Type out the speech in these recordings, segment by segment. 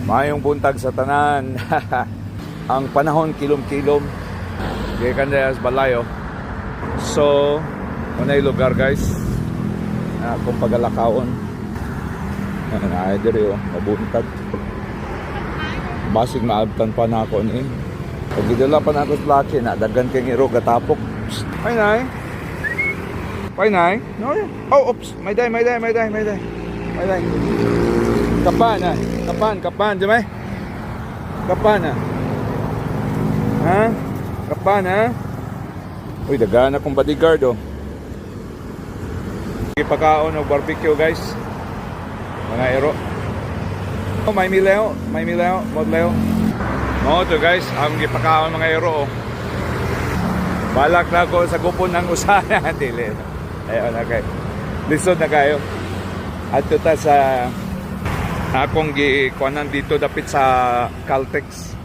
Mayong buntag sa tanan. Ang panahon kilom-kilom. Gikan sa balayo. So, unay lugar guys. Kung pagalakaon. Ay diri mabuntag. Basig maabtan pa na ako ni. Pag gidala pa na ako sa laki na daghan kay ngiro gatapok. Ay nay. Ay nay. No. Oh, oops. May day. Kapan na. Kapan, di ba? Kapan na. Ha? Kapan ha? Uy, dagan akong bodyguard oh. Ipakaon og barbecue guys. Mga ero. Oh, may mileo, modleo. No, to guys, ang gipakaon mga ero oh. Balak na ako sa gupon ng usana dili. Ayun na kay. Lisod na kayo. At ta sa akong gikuanan dito dapit sa Caltex.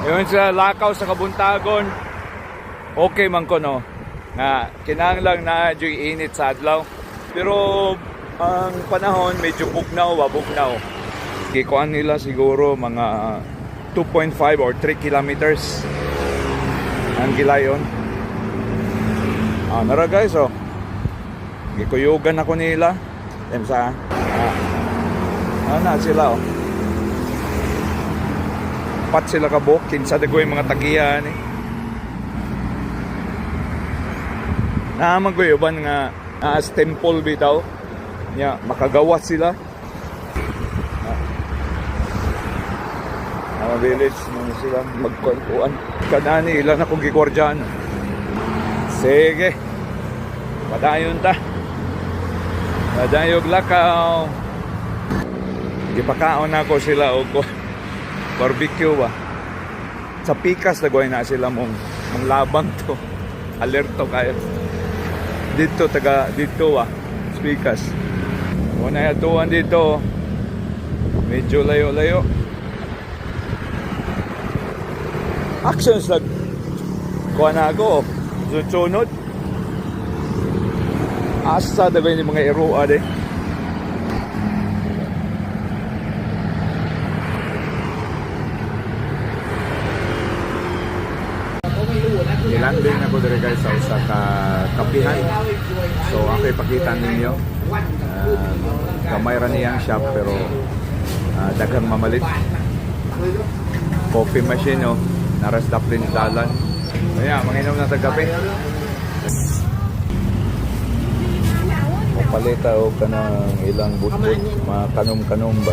Yun sa lakaw sa Kabuntagon. Okay man ko no. Nga kinahanglan na joy init sa adlaw. Pero ang panahon medyo bugnaw. Gikuan nila siguro mga 2.5 or 3 kilometers ang gilayon. Nara guys oh. Gikuyugan ako nila. Sa na sila oh. Pat sila kabok. Kinsa dagoy mga tagiyan eh. Namaguyuban nga as temple bitaw. Nya makagawas sila. Village mo sila magkuan. Kanani ilan akong gikordyan. Sige. Padayon ta. Padayog lakaw. Gipakaon ako sila og barbecue ba. Sa pikas dagoy na sila mong labang to. Alerto kayo. Dito dito pikas. Muna yatuan dito. Medyo layo-layo. Actions nag kuha na ako sunod asa daw yung mga iroa de nilanding na ko diri guys sa usa ka kapihan. So ako ipakita ninyo kamay ra niyang shop pero daghang mamalit coffee machine oh. Narastap din dalan. Kaya, manginom na tagapi. O palita o ka ng ilang butbut, mga kanom-kanom ba?